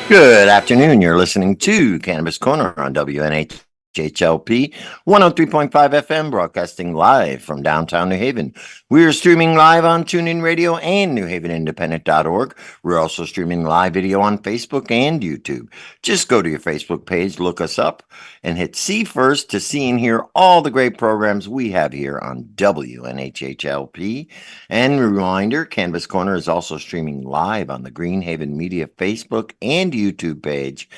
Good afternoon. You're listening to Cannabis Corner on WNHHLP 103.5 FM, broadcasting live from downtown New Haven. We are streaming live on TuneIn Radio and NewHavenIndependent.org. We're also streaming live video on Facebook and YouTube. Just go to your Facebook page, look us up, and hit see first to see and hear all the great programs we have here on WNHHLP. And reminder, Cannabis Corner is also streaming live on the Greenhaven Media Facebook and YouTube page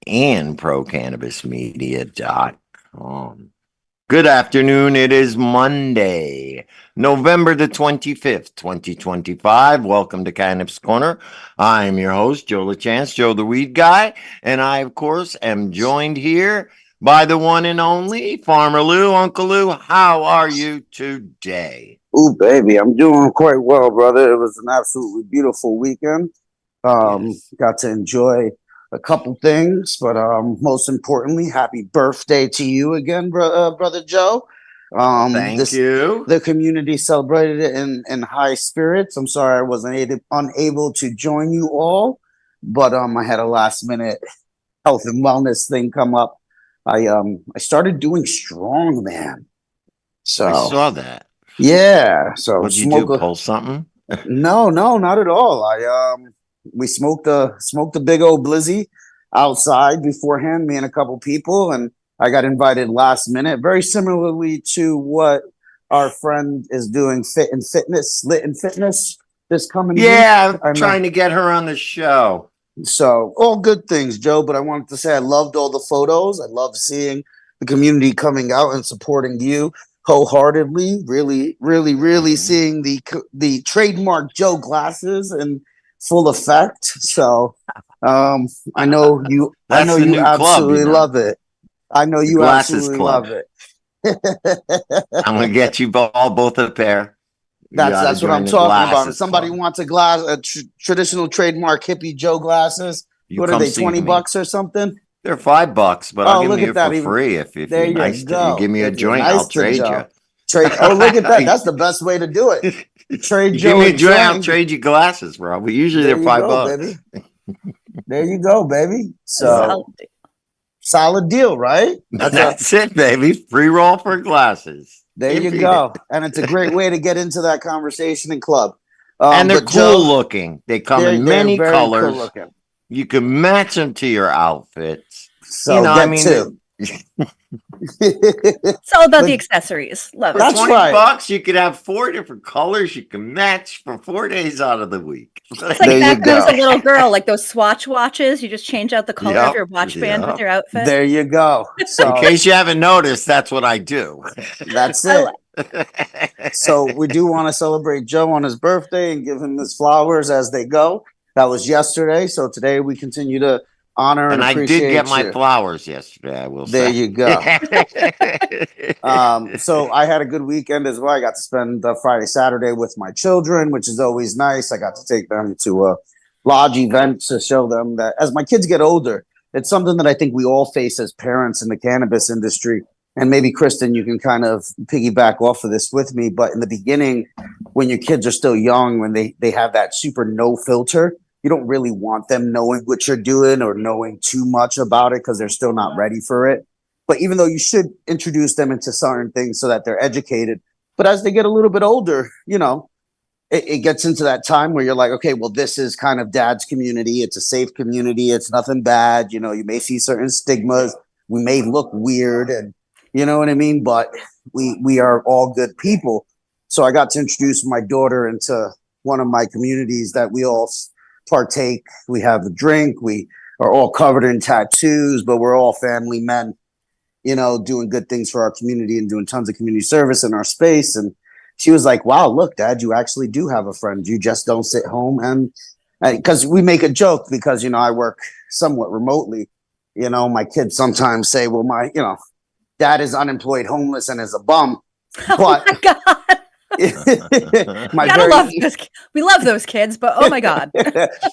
and ProCannabisMedia.com. Good afternoon. It is Monday, November the 25th, 2025. Welcome to Cannabis Corner. I'm your host, Joe LaChance, Joe the Weed Guy, and I, of course, am joined here by the one and only Farmer Lou. Uncle Lou, how are you today? Ooh, baby, I'm doing quite well, brother. It was an absolutely beautiful weekend. Yes. Got to enjoy a couple things, but most importantly, happy birthday to you again, brother Joe. Thank you. The community celebrated it in high spirits. I'm sorry I wasn't unable to join you all, but I had a last minute health and wellness thing come up. I started doing strongman. So I saw that. yeah, so What'd you do? Pull something? No, not at all. We smoked a big old blizzy outside beforehand, me and a couple people, and I got invited last minute, very similarly to what our friend is doing, lit in fitness this coming week. Yeah, I'm trying to get her on the show. So all good things, Joe, but I wanted to say I loved all the photos. I love seeing the community coming out and supporting you wholeheartedly. Really seeing the trademark Joe glasses in full effect. So I know you absolutely love it. I know you absolutely love it. I'm gonna get you both a pair. That's what I'm talking about. If somebody wants a traditional trademark hippie Joe glasses, what are they, $20 or something? They're $5, but I'll give you for free if you're nice. You give me a joint, I'll trade you. Oh, look at that! That's the best way to do it. Trade Joe. Give me a joint, I'll trade you glasses, bro. But usually they're $5. Baby. There you go, baby. So solid deal, right? That's it, baby. Free roll for glasses. There you go. And it's a great way to get into that conversation in club. And they're cool looking. They come in many colors. Cool, you can match them to your outfits. So too. It's all about the accessories. Love it. For $20, you could have 4 different colors you can match for 4 days out of the week. It's like back when I was a little girl, like those Swatch watches. You just change out the color of your watch band with your outfit. There you go. So, in case you haven't noticed, that's what I do. That's it. So we do want to celebrate Joe on his birthday and give him his flowers as they go. That was yesterday. So today we continue to honor and appreciate. I did get my flowers yesterday, I will say. There you go. So I had a good weekend as well. I got to spend Friday, Saturday with my children, which is always nice. I got to take them to a lodge event to show them that as my kids get older, it's something that I think we all face as parents in the cannabis industry. And maybe, Kristen, you can kind of piggyback off of this with me. But in the beginning, when your kids are still young, when they have that super no filter, you don't really want them knowing what you're doing or knowing too much about it because they're still not ready for it. But even though you should introduce them into certain things so that they're educated, but as they get a little bit older, it gets into that time where you're like, okay, well, this is kind of dad's community. It's a safe community. It's nothing bad. You may see certain stigmas. We may look weird and you know what I mean? But we are all good people. So I got to introduce my daughter into one of my communities that we all partake. We have a drink. We are all covered in tattoos, but we're all family men, doing good things for our community and doing tons of community service in our space. And she was like, wow, look, Dad, you actually do have a friend. You just don't sit home. And because we make a joke because, I work somewhat remotely, my kids sometimes say, well, my dad is unemployed, homeless, and is a bum. But my God. We love those kids, but oh my God.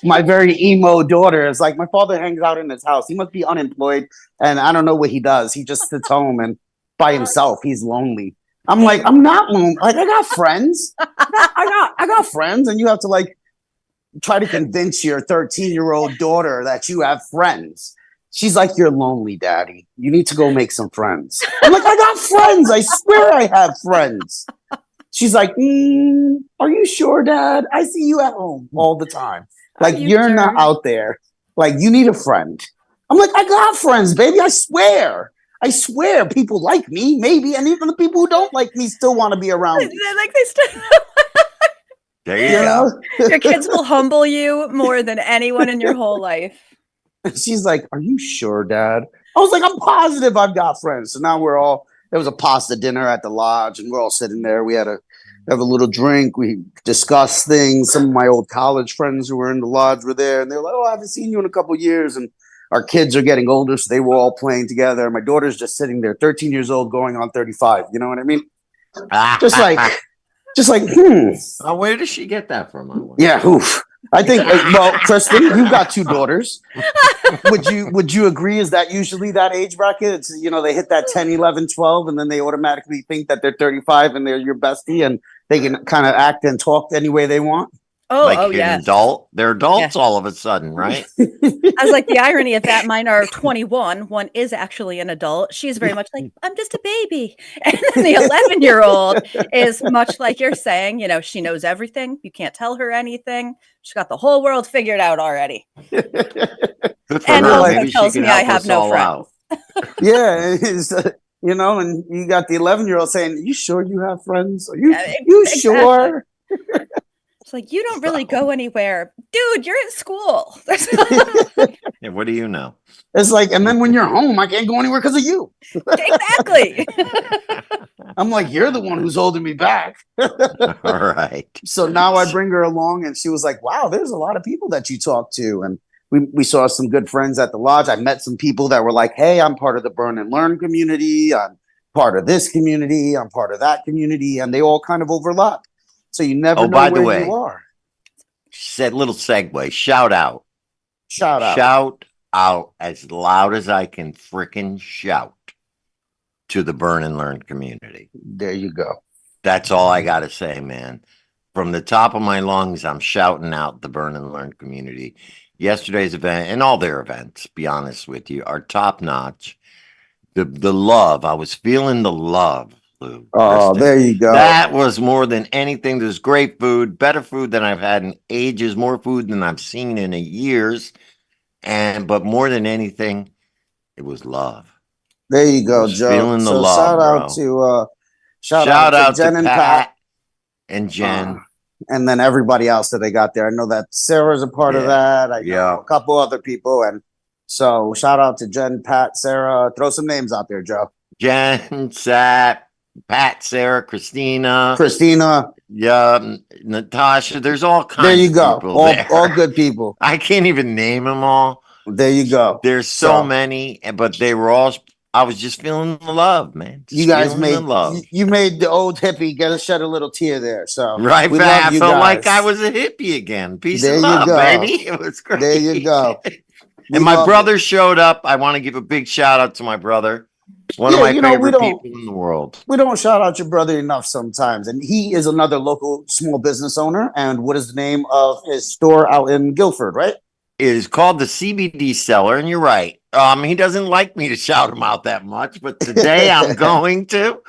My very emo daughter is like, my father hangs out in his house. He must be unemployed, and I don't know what he does. He just sits home and by himself. He's lonely. I'm like, I'm not lonely. Like, I got friends. I got friends, and you have to try to convince your 13-year-old daughter that you have friends. She's like, you're lonely, daddy. You need to go make some friends. I'm like, I got friends. I swear I have friends. She's like, are you sure, Dad? I see you at home all the time. Like, you're sure? not out there. Like, you need a friend. I'm like, I got friends, baby. I swear. People like me, maybe. And even the people who don't like me still want to be around me. Like they still. There you go. Your kids will humble you more than anyone in your whole life. She's like, are you sure, Dad? I was like, I'm positive I've got friends. So now there was a pasta dinner at the lodge and we're all sitting there. We had have a little drink. We discussed things. Some of my old college friends who were in the lodge were there and they're like, oh, I haven't seen you in a couple of years. And our kids are getting older. So they were all playing together. My daughter's just sitting there, 13 years old, going on 35. You know what I mean? just like, Oh, where does she get that from? Yeah, oof. I think, well, Kristen, you've got 2 daughters. Would you agree? Is that usually that age bracket? It's, they hit that 10, 11, 12, and then they automatically think that they're 35 and they're your bestie and they can kind of act and talk any way they want? Yeah. They're adults all of a sudden, right? I was like, the irony of that, mine are 21. One is actually an adult. She's very much like, I'm just a baby. And then the 11-year-old is much like you're saying, she knows everything. You can't tell her anything. She's got the whole world figured out already. And also tells me I have no friends. Yeah, and you got the 11-year-old saying, "You sure you have friends? Are you exactly. Sure?" It's like, you don't really go anywhere, dude. You're at school. Yeah, what do you know? It's like, and then when you're home, I can't go anywhere because of you. Exactly. I'm like, you're the one who's holding me back. All right. So now I bring her along, and she was like, "Wow, there's a lot of people that you talk to," and we saw some good friends at the lodge. I met some people that were like, "Hey, I'm part of the Burn and Learn community. I'm part of this community. I'm part of that community," and they all kind of overlap. So you never know by the where way, you are. Said little segue. Shout out as loud as I can frickin' shout to the Burn and Learn community. There you go. That's all I gotta say, man. From the top of my lungs, I'm shouting out the Burn and Learn community. Yesterday's event and all their events, be honest with you, are top notch. The love, I was feeling the love. Lou, oh, Kristen. There you go. That was more than anything. There's great food, better food than I've had in ages, more food than I've seen in years. But more than anything, it was love. There you go, Joe. Feeling the love, shout out to Jen and Pat and Jen. And then everybody else that they got there. I know that Sarah's a part of that. I know a couple other people. And so shout out to Jen, Pat, Sarah. Throw some names out there, Joe. Jen, Pat, Sarah, Christina. Yeah, Natasha. There's all kinds there you of go. people all good people. I can't even name them all. There you go. There's so many, but they were all. I was just feeling the love, man. You guys made you made the old hippie shed a little tear there. So right back, I felt like I was a hippie again. Peace and love, baby. It was great. There you go. And my brother showed up. I want to give a big shout out to my brother. One of my favorite people in the world. We don't shout out your brother enough sometimes. And he is another local small business owner. And what is the name of his store out in Guilford, right? It is called the CBD Cellar. And you're right. He doesn't like me to shout him out that much. But today I'm going to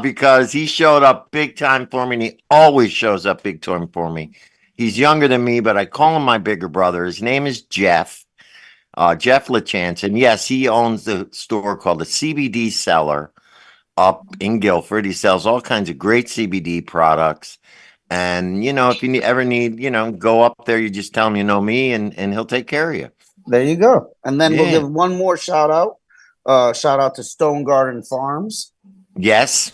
because he showed up big time for me. And he always shows up big time for me. He's younger than me, but I call him my bigger brother. His name is Jeff. Jeff LaChance, and yes, he owns the store called the CBD Cellar up in Guilford. He sells all kinds of great CBD products. And, if you ever need, go up there, you just tell him you know me and he'll take care of you. There you go. And then we'll give one more shout out. Shout out to Stone Garden Farms. Yes.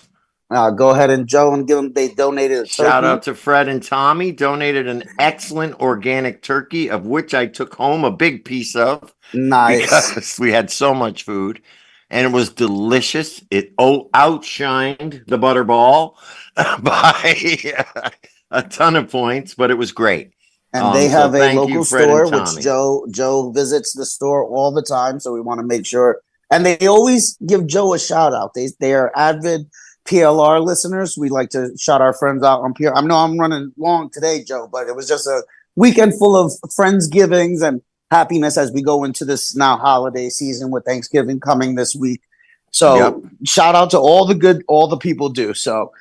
Go ahead and Joe and give them. They donated a turkey. Shout out to Fred and Tommy. Donated an excellent organic turkey, of which I took home a big piece of. Nice. Because we had so much food, and it was delicious. It outshined the Butterball by a ton of points, but it was great. And they have a local store, which Joe visits the store all the time. So we want to make sure. And they always give Joe a shout out. They are avid PLR listeners. We like to shout our friends out on PR. I know I'm running long today, Joe, but it was just weekend full of friendsgivings and happiness as we go into this now holiday season with Thanksgiving coming this week. So shout out to all the people do. So,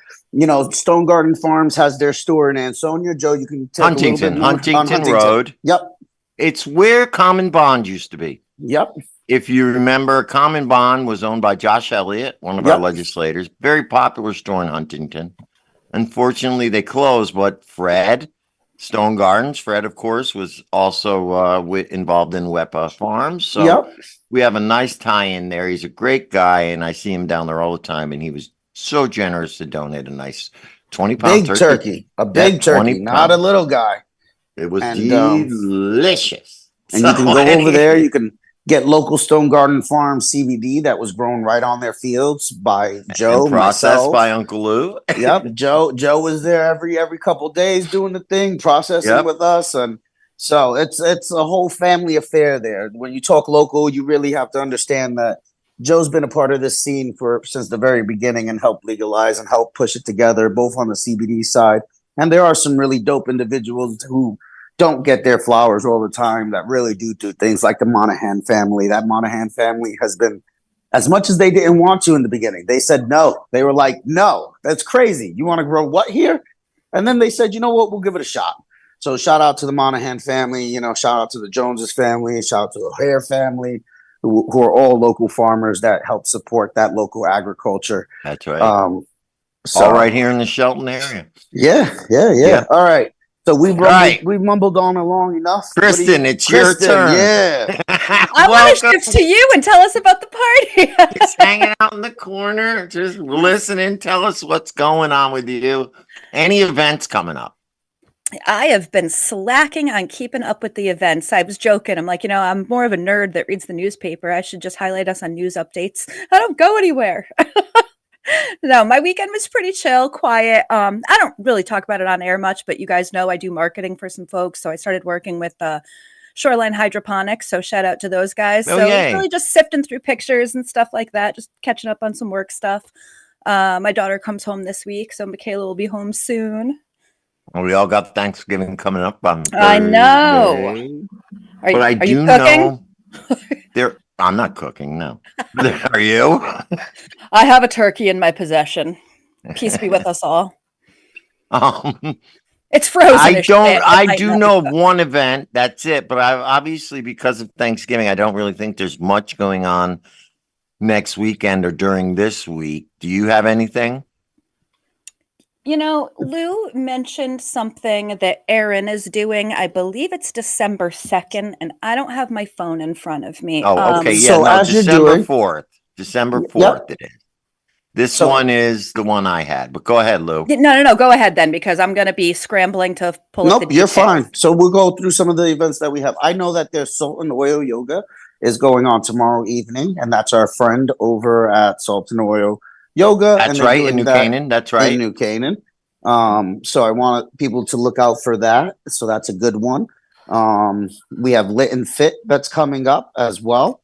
Stone Garden Farms has their store in Ansonia. Joe, you can take Huntington Road. Yep. It's where Common Bond used to be. Yep. If you remember, Common Bond was owned by Josh Elliott, one of our legislators. Very popular store in Huntington. Unfortunately, they closed, but Fred, Stone Gardens, Fred, of course, was also involved in Wepa Farms. So we have a nice tie-in there. He's a great guy, and I see him down there all the time, and he was so generous to donate a nice 20-pound turkey. A big turkey, not a little guy. It was delicious. And you can go over there. You can get local Stone Garden Farm CBD that was grown right on their fields by Joe, and processed by Uncle Lou. Yep, Joe was there every couple of days doing the thing, processing with us, and so it's a whole family affair there. When you talk local, you really have to understand that Joe's been a part of this scene since the very beginning and helped legalize and help push it together, both on the CBD side. And there are some really dope individuals who don't get their flowers all the time that really do things, like the Monahan family. That Monahan family has been, as much as they didn't want to in the beginning, they said no. They were like, no, that's crazy. You want to grow what here? And then they said, you know what, we'll give it a shot. So shout out to the Monahan family, shout out to the Joneses family, shout out to the Hare family, who are all local farmers that help support that local agriculture. That's right. All right here in the Shelton area. Yeah. All right. So we mumbled on along enough. Kristen, it's your turn. Yeah. I want to shift to you and tell us about the party. Just hanging out in the corner, just listening. Tell us what's going on with you. Any events coming up? I have been slacking on keeping up with the events. I was joking. I'm like, I'm more of a nerd that reads the newspaper. I should just highlight us on news updates. I don't go anywhere. No, my weekend was pretty chill, quiet. I don't really talk about it on air much, but you guys know I do marketing for some folks. So I started working with Shoreline Hydroponics. So shout out to those guys. Really just sifting through pictures and stuff like that, just catching up on some work stuff. My daughter comes home this week, so Michaela will be home soon. Well, we all got Thanksgiving coming up on Thursday. I know. Are you cooking? I'm not cooking, no. Are you? I have a turkey in my possession. Peace be with us all. It's frozen. I do know of one event. That's it. But obviously, because of Thanksgiving, I don't really think there's much going on next weekend or during this week. Do you have anything? Lou mentioned something that Aaron is doing. I believe it's December 2nd, and I don't have my phone in front of me. Oh, okay. December 4th. December 4th it is. This one is the one I had, but go ahead, Lou. No. Go ahead then, because I'm going to be scrambling to pull up the details. You're fine. So we'll go through some of the events that we have. I know that there's Salt and Oil Yoga is going on tomorrow evening, and that's our friend over at Salt and Oil Yoga. That's right, in New Canaan. That's right. In New Canaan. So I want people to look out for that. So that's a good one. We have Lit and Fit that's coming up as well.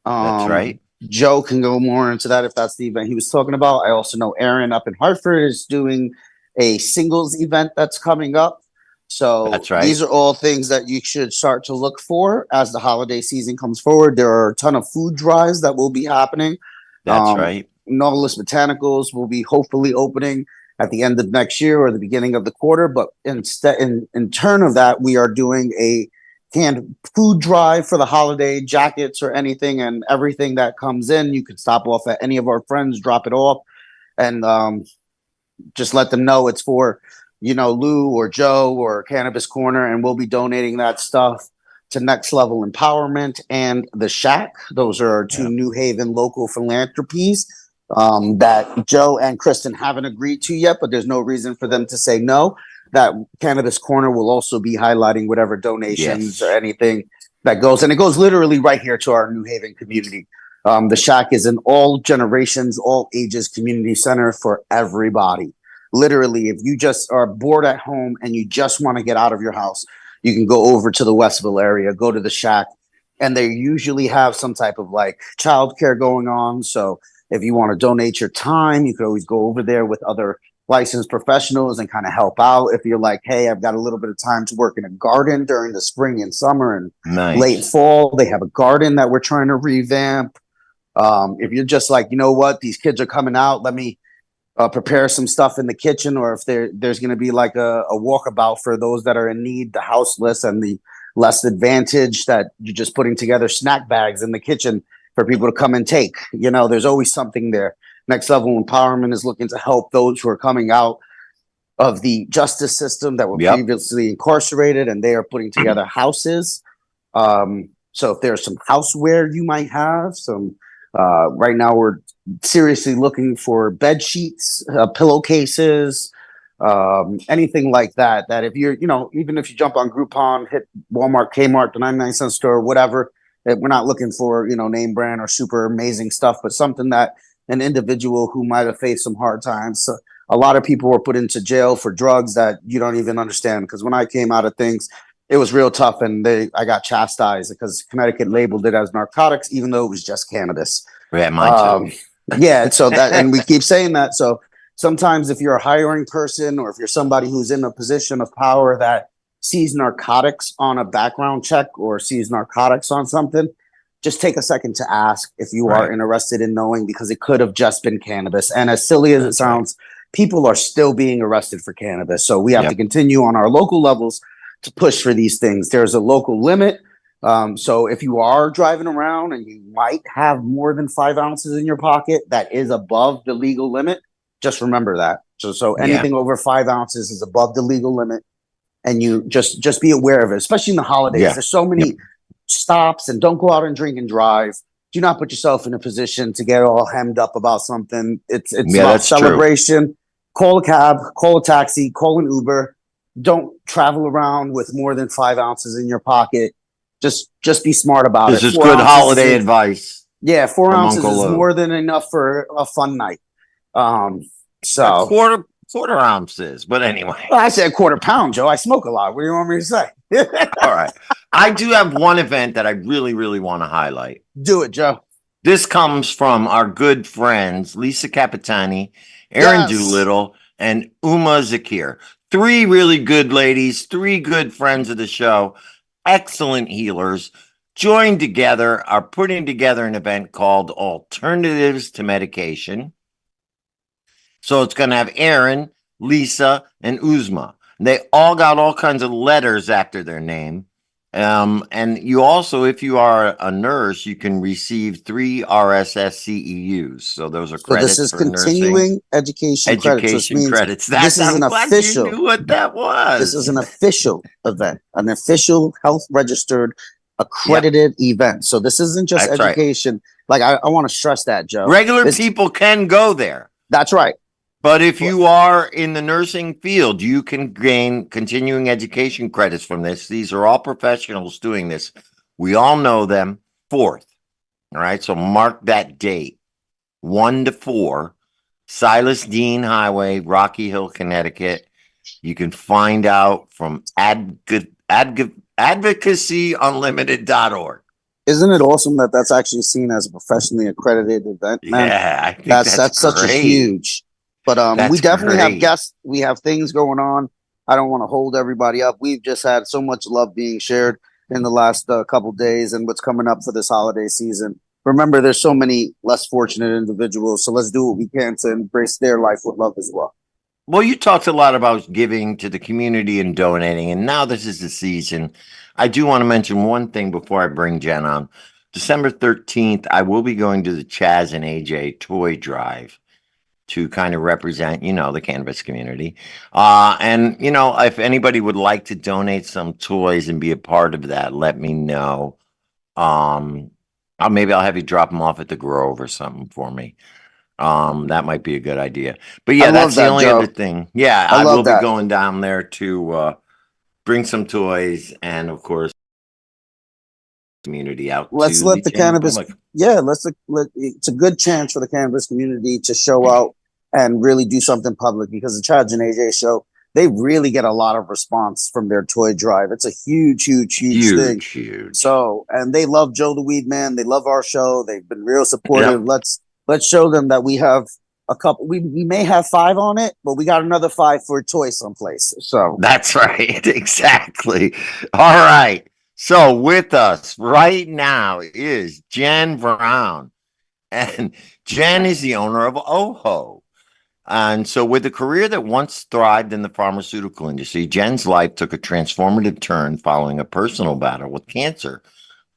That's right. Joe can go more into that if that's the event he was talking about. I also know Aaron up in Hartford is doing a singles event that's coming up. So that's right. These are all things that you should start to look for as the holiday season comes forward. There are a ton of food drives that will be happening. That's right. Nautilus Botanicals will be hopefully opening at the end of next year or the beginning of the quarter. But instead, in turn of that, we are doing a canned food drive for the holiday, jackets or anything and everything that comes in. You can stop off at any of our friends, drop it off, and just let them know it's for, Lou or Joe or Cannabis Corner, and we'll be donating that stuff to Next Level Empowerment and The Shack. Those are our two New Haven local philanthropies that Joe and Kristen haven't agreed to yet, but there's no reason for them to say no. That Cannabis Corner will also be highlighting whatever donations or anything that goes, and it goes literally right here to our New Haven community. The Shack is an all generations, all ages community center for everybody. Literally, if you just are bored at home and you just want to get out of your house, you can go over to the Westville area, go to the Shack, and they usually have some type of like childcare going on. So if you want to donate your time, you could always go over there with other licensed professionals and kind of help out. If you're like, hey, I've got a little bit of time to work in a garden during the spring and summer and late fall, they have a garden that we're trying to revamp. If you're just like, you know what, these kids are coming out, let me prepare some stuff in the kitchen, or if there's going to be like a walkabout for those that are in need, the houseless and the less advantaged, that you're just putting together snack bags in the kitchen for people to come and take. You know, there's always something there. Next Level Empowerment is looking to help those who are coming out of the justice system that were previously incarcerated, and they are putting together houses. So if there's some houseware you might have, some right now we're seriously looking for bed sheets, pillowcases, anything like that. That if you're, you know, even if you jump on Groupon, hit Walmart, Kmart, the 99-cent store, whatever, we're not looking for, you know, name brand or super amazing stuff, but something that an individual who might have faced some hard times. So a lot of people were put into jail for drugs that you don't even understand. Because when I came out of things, it was real tough, and I got chastised because Connecticut labeled it as narcotics, even though it was just cannabis. Yeah, mine too. Yeah, so that, and we keep saying that. So sometimes if you're a hiring person, or if you're somebody who's in a position of power that sees narcotics on a background check or sees narcotics on something, just take a second to ask if you are interested in knowing, because it could have just been cannabis. And as silly as it sounds, people are still being arrested for cannabis. So we have to continue on our local levels to push for these things. There's a local limit. So if you are driving around and you might have more than 5 ounces in your pocket, that is above the legal limit. Just remember that. So anything over 5 ounces is above the legal limit, and you just be aware of it, especially in the holidays. There's so many stops, and don't go out and drink and drive. Do not put yourself in a position to get all hemmed up about something. It's about celebration. True. Call a cab, call a taxi, call an Uber. Don't travel around with more than 5 ounces in your pocket. Just be smart about it. This is good holiday advice. Yeah, 4 ounces is more than enough for a fun night. So a quarter ounces, but anyway. Well, I said quarter pound, Joe. I smoke a lot. What do you want me to say? All right. I do have one event that I really, really want to highlight. Do it, Joe. This comes from our good friends, Lisa Capitani, Aaron Doolittle, and Uma Zakir. 3 really good ladies, 3 good friends of the show, excellent healers, joined together, are putting together an event called Alternatives to Medication. So it's going to have Aaron, Lisa, and Uzma. They all got all kinds of letters after their name. And you also, if you are a nurse, you can receive 3 RSS CEUs. So those are credits. So this is continuing education credits. This is an official. You knew what that was. This is an official event, an official health registered, accredited event. So this isn't just education. Like I want to stress that, Joe. Regular people can go there. That's right. But if you are in the nursing field, you can gain continuing education credits from this. These are all professionals doing this. We all know them. 4th. All right. So mark that date. 1 to 4, Silas Dean Highway, Rocky Hill, Connecticut. You can find out from advocacyunlimited.org. Isn't it awesome that that's actually seen as a professionally accredited event, man? Yeah, I think that's such a huge. But we definitely have guests. We have things going on. I don't want to hold everybody up. We've just had so much love being shared in the last couple days, and what's coming up for this holiday season. Remember, there's so many less fortunate individuals, so let's do what we can to embrace their life with love as well. Well, you talked a lot about giving to the community and donating, and now this is the season. I do want to mention one thing before I bring Jen on. December 13th, I will be going to the Chaz and AJ Toy Drive to kind of represent, the cannabis community. And, if anybody would like to donate some toys and be a part of that, let me know. Maybe I'll have you drop them off at the Grove or something for me. That might be a good idea. But yeah, that's the only other thing. Yeah, I will be going down there to bring some toys and, of course, community out. Let's let the cannabis. Yeah, it's a good chance for the cannabis community to show out and really do something public, because the Chad and AJ show, they really get a lot of response from their toy drive. It's a huge thing. Huge. So, and they love Joe the Weed Man. They love our show. They've been real supportive. Let's show them that we have a couple. We may have 5 on it, but we got another 5 for a toy someplace. So That's right. Exactly. All right. So with us right now is Jen Brown. And Jen is the owner of Oho. And so, with a career that once thrived in the pharmaceutical industry, Jen's life took a transformative turn following a personal battle with cancer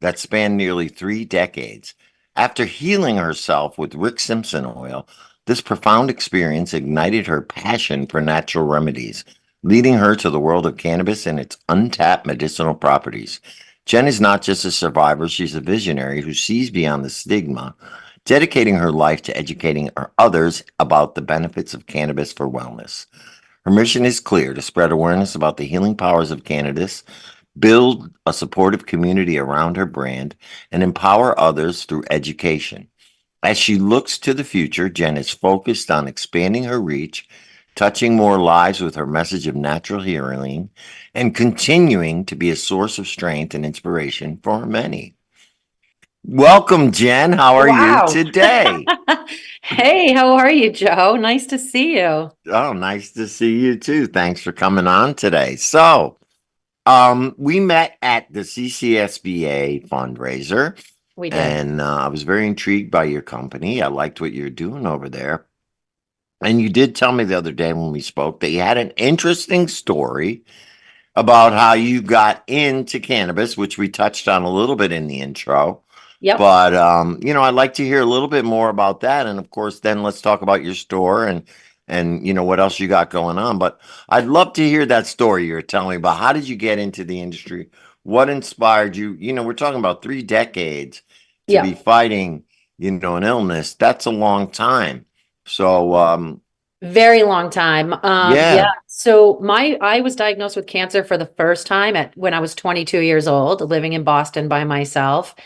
that spanned nearly 3 decades. After healing herself with Rick Simpson oil, this profound experience ignited her passion for natural remedies, leading her to the world of cannabis and its untapped medicinal properties. Jen is not just a survivor, she's a visionary who sees beyond the stigma, dedicating her life to educating others about the benefits of cannabis for wellness. Her mission is clear: to spread awareness about the healing powers of cannabis, build a supportive community around her brand, and empower others through education. As she looks to the future, Jen is focused on expanding her reach, touching more lives with her message of natural healing, and continuing to be a source of strength and inspiration for many. Welcome, Jen. How are you Wow. today? Hey, how are you, Joe? Nice to see you. Oh, nice to see you too. Thanks for coming on today. We met at the CCSBA fundraiser, We did. and I was very intrigued by your company. I liked what you're doing over there. And you did tell me the other day when we spoke that you had an interesting story about how you got into cannabis, which we touched on a little bit in the intro. Yep. But I'd like to hear a little bit more about that. And of course, then let's talk about your store and what else you got going on. But I'd love to hear that story you're telling me about. How did you get into the industry? What inspired you? We're talking about 3 decades to be Yep. fighting, an illness. That's a long time. So Very long time. Yeah. yeah. So I was diagnosed with cancer for the first time when I was 22 years old, living in Boston by myself.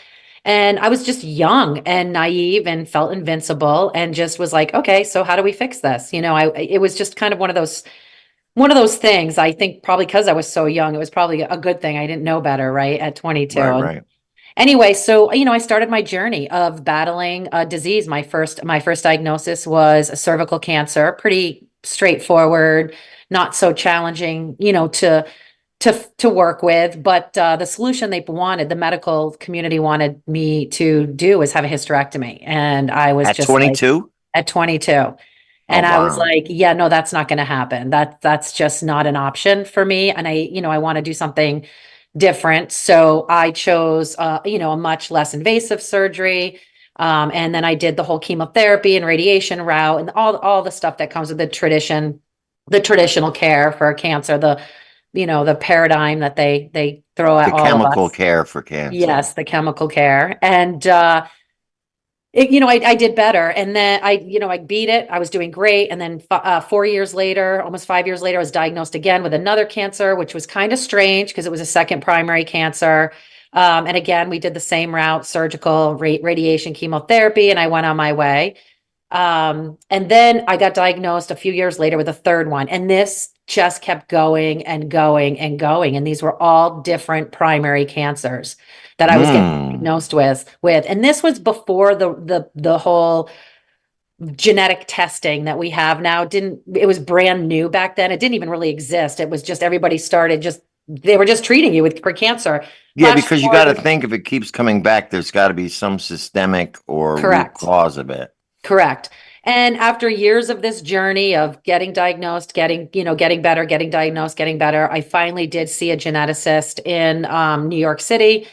And I was just young and naive and felt invincible and just was like, okay, so how do we fix this? It was just kind of one of those things. I think probably because I was so young, it was probably a good thing. I didn't know better, right? At 22. Right, And right. anyway, so I started my journey of battling a disease. My first diagnosis was a cervical cancer, pretty straightforward, not so challenging, to work with. But the solution the medical community wanted me to do was have a hysterectomy, and I was At just like 22? at 22. Oh, And I was wow. like, yeah, no, that's not going to happen. That's just not an option for me. And I want to do something different. So I chose, a much less invasive surgery. And then I did the whole chemotherapy and radiation route and all the stuff that comes with the traditional care for cancer, the paradigm that they throw at The all of chemical us. care for cancer. Yes, the chemical care. And, I did better. And then I beat it. I was doing great. And then 4 years later, almost 5 years later, I was diagnosed again with another cancer, which was kind of strange because it was a second primary cancer. And again, we did the same route, surgical, radiation, chemotherapy, and I went on my way. And then I got diagnosed a few years later with a third one. And this just kept going and going and going. And these were all different primary cancers that I was getting Mm. diagnosed with. And this was before the whole genetic testing that we have now. It was brand new back then. It didn't even really exist. It was just everybody started they were just treating you for cancer. Yeah, Flash because you got to forward. think if it keeps coming back, there's got to be some systemic or root Correct. cause of it. Correct. And after years of this journey of getting diagnosed, getting better, getting diagnosed, getting better, I finally did see a geneticist in New York City.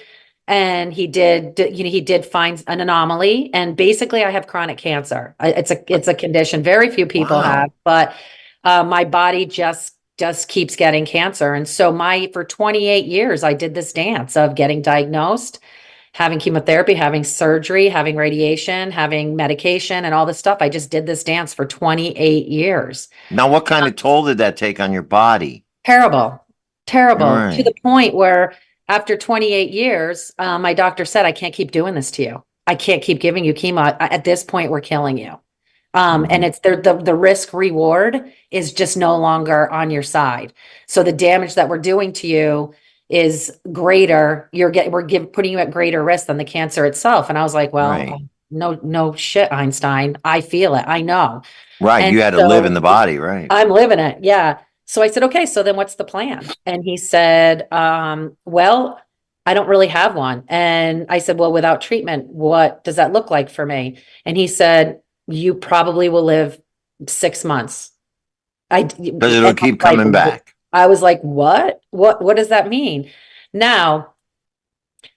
And he did find an anomaly. And basically I have chronic cancer. It's a condition very few people have, Wow. but my body just keeps getting cancer. And so for 28 years, I did this dance of getting diagnosed, having chemotherapy, having surgery, having radiation, having medication, and all this stuff. I just did this dance for 28 years. Now, what kind of toll did that take on your body? Terrible, terrible, to the Right. point where after 28 years, my doctor said, I can't keep doing this to you. I can't keep giving you chemo. At this point, we're killing you. And Mhm. it's the risk reward is just no longer on your side. So the damage that we're doing to you is greater. Putting you at greater risk than the cancer itself. And I was like, well, Right. no shit, Einstein. I feel it. I know. Right. And You had to live in so the body, right? I'm living it. Yeah. So I said, okay, so then what's the plan? And he said, well, I don't really have one. And I said, well, without treatment, what does that look like for me? And he said, you probably will live 6 months. Because it'll And keep coming back. I was like, what does that mean? Now,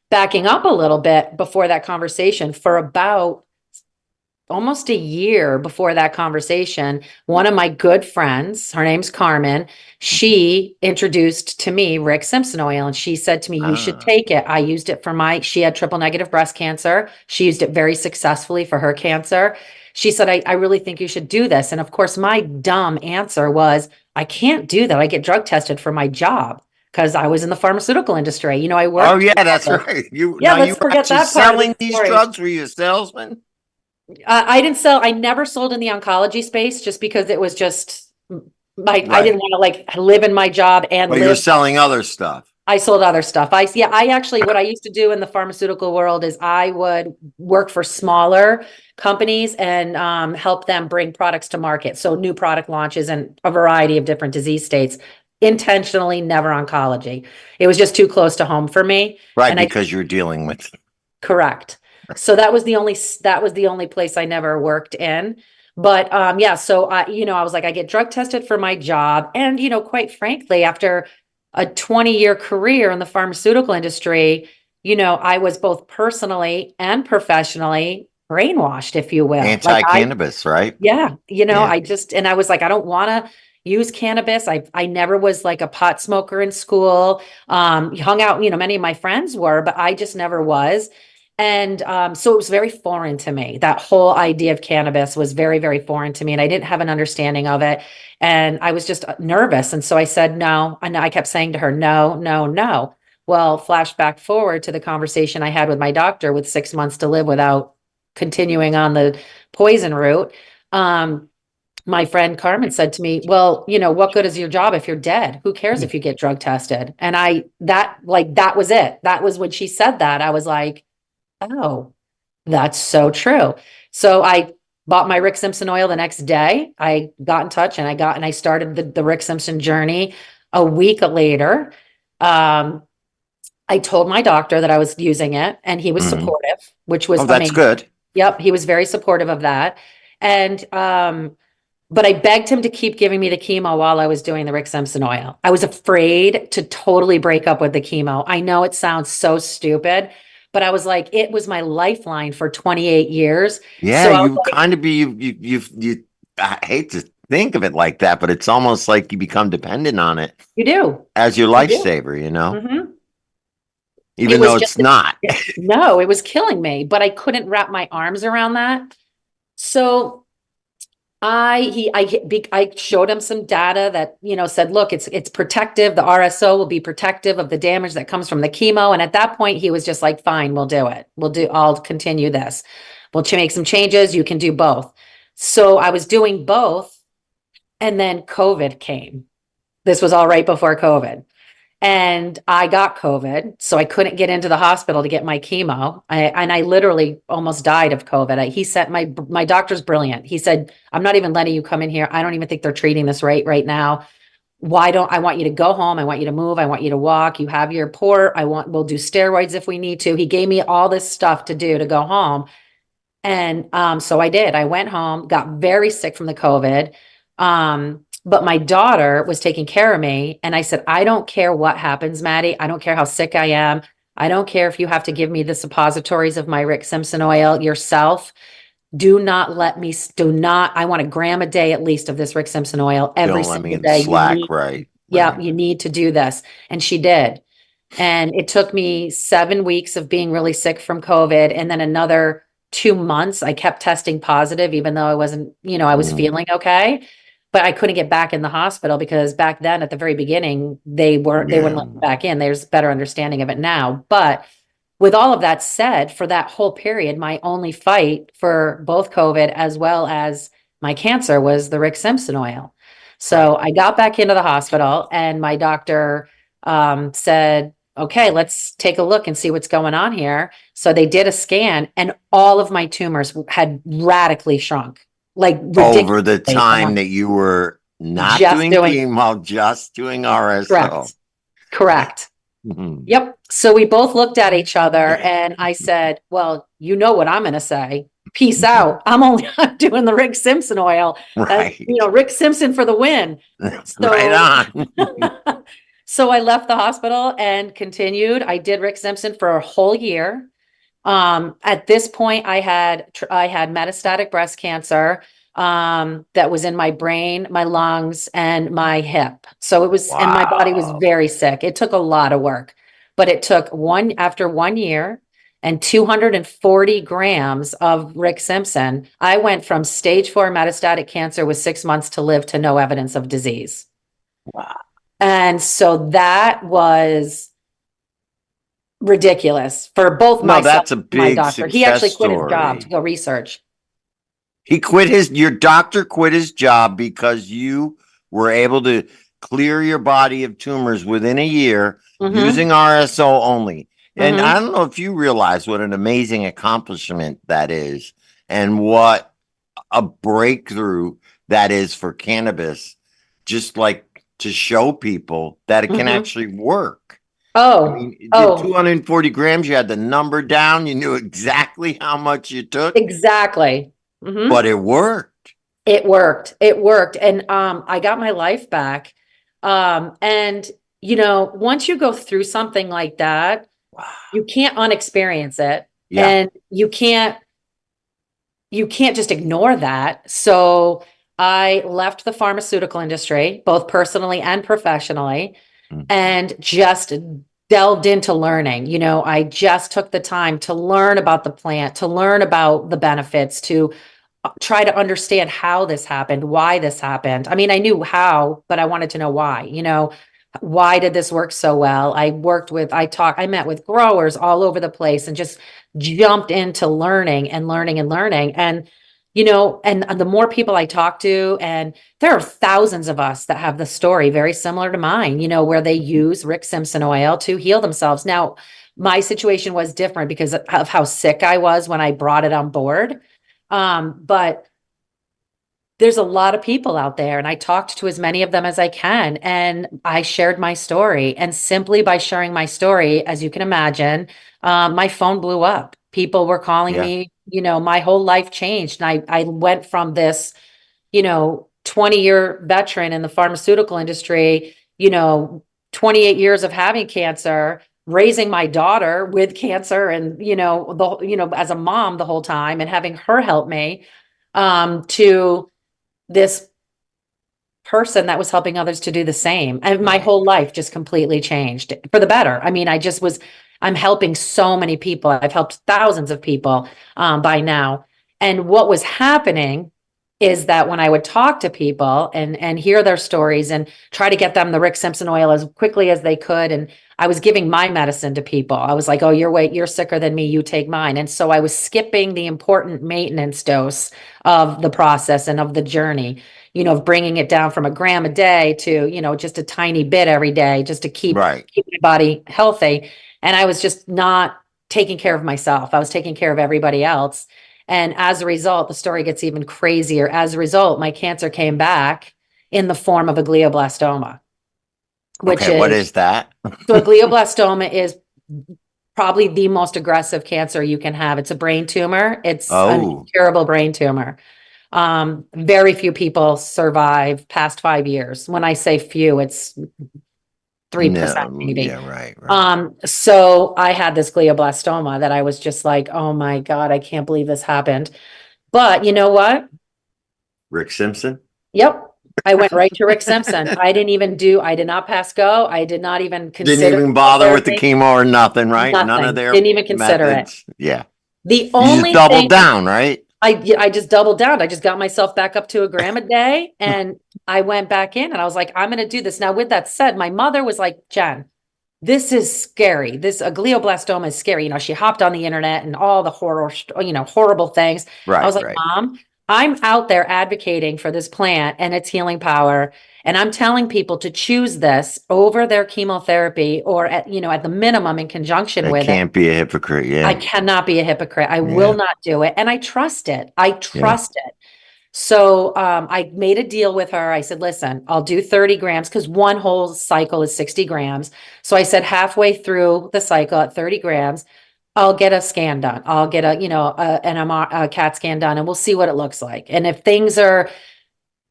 backing up a little bit before that conversation, for about almost a year before that conversation, one of my good friends, her name's Carmen, she introduced to me Rick Simpson oil, and she said to me, you should Ah. take it. I used it for she had triple negative breast cancer. She used it very successfully for her cancer. She said, I really think you should do this. And of course, my dumb answer was, I can't do that. I get drug tested for my job because I was in the pharmaceutical industry. You know, I Oh, worked. yeah, that's right. Yeah, You let's were forget actually that part of the selling these story. drugs? Were you a salesman? I didn't sell, I never sold in the oncology space just because it was just I Right. didn't want to like live in my job and But you were live. selling other stuff. I sold other stuff. I actually, what I used to do in the pharmaceutical world is I would work for smaller companies and help them bring products to market. So new product launches and a variety of different disease states. Intentionally, never oncology. It was just too close to home for me. Right, And because you're dealing with. correct. So that was the only place I never worked in. But yeah, so I was like, I get drug tested for my job. And, quite frankly, after a 20-year career in the pharmaceutical industry, I was both personally and professionally brainwashed, if you will. Anti-cannabis, right? Yeah, Yeah. and I was like, I don't want to use cannabis. I never was like a pot smoker in school. Hung out, many of my friends were, but I just never was. And so it was very foreign to me. That whole idea of cannabis was very, very foreign to me, and I didn't have an understanding of it. And I was just nervous. And so I said no. And I kept saying to her, no, no, no. Well, flashback forward to the conversation I had with my doctor with 6 months to live without continuing on the poison route. Um, my friend Carmen said to me, well, what good is your job if you're dead? Who cares if you get drug tested? And that was it. That was when she said that. I was like, oh, that's so true. So I bought my Rick Simpson oil the next day. I got in touch and I started the Rick Simpson journey. A week later, I told my doctor that I was using it and he was Mhm. supportive, which was Oh, that's amazing. good. Yep, he was very supportive of that. And but I begged him to keep giving me the chemo while I was doing the Rick Simpson oil. I was afraid to totally break up with the chemo. I know it sounds so stupid, but I was like, it was my lifeline for 28 years. Yeah, So I was you like, kind of be you. I hate to think of it like that, but it's almost like you become dependent on it you do, as your you do. lifesaver, Mhm. It even was though it's just, not. no, it was killing me, but I couldn't wrap my arms around that. So I showed him some data that, said, look, it's protective. The RSO will be protective of the damage that comes from the chemo. And at that point, he was just like, fine, we'll do it. I'll continue this. We'll make some changes. You can do both. So I was doing both. And then COVID came. This was all right before COVID. And I got COVID, so I couldn't get into the hospital to get my chemo. And I literally almost died of COVID. He said, my doctor's brilliant. He said, I'm not even letting you come in here. I don't even think they're treating this right now. I want you to go home. I want you to move. I want you to walk. You have your port. We'll do steroids if we need to. He gave me all this stuff to do to go home. And so I did. I went home, got very sick from the COVID. But my daughter was taking care of me. And I said, I don't care what happens, Maddie. I don't care how sick I am. I don't care if you have to give me the suppositories of my Rick Simpson oil yourself. I want a gram a day at least of this Rick Simpson oil every Don't let me single in day. slack, right? Yeah, Right. you need to do this. And she did. And it took me 7 weeks of being really sick from COVID. And then another 2 months, I kept testing positive, even though I wasn't, I was Mm. feeling okay. But I couldn't get back in the hospital because back then at the very beginning, they wouldn't let Yeah. me back in. There's better understanding of it now. But with all of that said, for that whole period, my only fight for both COVID as well as my cancer was the Rick Simpson oil. So I got back into the hospital and my doctor said, okay, let's take a look and see what's going on here. So they did a scan and all of my tumors had radically shrunk, like Over the ridiculously. time that you were not Just doing doing chemo, just doing RSO. correct. Correct. Mhm. Yep. So we both looked at each other and I said, well, you know what I'm going to say. Peace out. I'm doing the Rick Simpson oil. Right. Rick Simpson for the win. Right on. So I left the hospital and continued. I did Rick Simpson for a whole year. At this point, I had metastatic breast cancer that was in my brain, my lungs, and my hip. So it was, and my body was Wow. very sick. It took a lot of work, but it took after 1 year and 240 grams of Rick Simpson, I went from stage 4 metastatic cancer with 6 months to live to no evidence of disease. Wow. And so that was ridiculous for both No, myself that's a and my big doctor. He actually success quit his job to story. go research. He quit your doctor quit his job because you were able to clear your body of tumors within a year Mhm. using RSO only. And Mhm. I don't know if you realize what an amazing accomplishment that is and what a breakthrough that is for cannabis, just like to show people that it can Mhm. actually work. I Oh, mean, the oh, 240 grams, you had the number down, you knew exactly how much you took, exactly. Mhm. but it worked. It worked. It worked. And I got my life back. And once you go through something like that, Wow. you can't unexperience it. Yeah. And you can't just ignore that. So I left the pharmaceutical industry, both personally and professionally, Mm. and just delved into learning. I just took the time to learn about the plant, to learn about the benefits, to try to understand how this happened, why this happened. I mean, I knew how, but I wanted to know why. Why did this work so well? I met with growers all over the place and just jumped into learning and learning and learning. And, and the more people I talk to, and there are thousands of us that have the story very similar to mine, where they use Rick Simpson oil to heal themselves. Now, my situation was different because of how sick I was when I brought it on board. But there's a lot of people out there, and I talked to as many of them as I can, and I shared my story. And simply by sharing my story, as you can imagine, my phone blew up. People were calling Yeah. me, my whole life changed. And I went from this, 20-year veteran in the pharmaceutical industry, 28 years of having cancer, raising my daughter with cancer and, as a mom the whole time and having her help me, to this person that was helping others to do the same. And my Right. whole life just completely changed for the better. I mean, I'm helping so many people. I've helped thousands of people by now. And what was happening is that when I would talk to people and hear their stories and try to get them the Rick Simpson oil as quickly as they could, and I was giving my medicine to people. I was like, oh, you're sicker than me, you take mine. And so I was skipping the important maintenance dose of the process and of the journey, of bringing it down from a gram a day to, just a tiny bit every day, just to keep Right. my body healthy. And I was just not taking care of myself. I was taking care of everybody else. And as a result, the story gets even crazier. As a result, my cancer came back in the form of a glioblastoma, which Okay. What is, is that? so a glioblastoma is probably the most aggressive cancer you can have. It's a brain tumor. It's an Oh, incurable brain tumor. Very few people survive past 5 years. When I say few, it's 3% no. maybe. Yeah. Right. So I had this glioblastoma that I was just like, oh my God, I can't believe this happened. But you know what? Rick Simpson. Yep. I went right to Rick Simpson. I did not pass go. I did not even Didn't consider even bother with the therapy. chemo or nothing, right? None of Nothing. their Didn't even consider it. methods. Yeah. The You just only doubled thing down, right? I just doubled down. I just got myself back up to a gram a day and I went back in and I was like, I'm going to do this. Now, with that said, my mother was like, Jen, this is scary. A glioblastoma is scary. She hopped on the internet and all the horrible things. I Right. was like, Right. Mom, I'm out there advocating for this plant and its healing power. And I'm telling people to choose this over their chemotherapy or at the minimum in conjunction That with it. can't be a hypocrite. I Yeah. cannot be a hypocrite. I Yeah. will not do it. And I trust it. I trust it. So I made a deal with her. I said, listen, I'll do 30 grams because one whole cycle is 60 grams. So I said halfway through the cycle at 30 grams, I'll get a scan done. I'll get an MR, a CAT scan done, and we'll see what it looks like. And if things are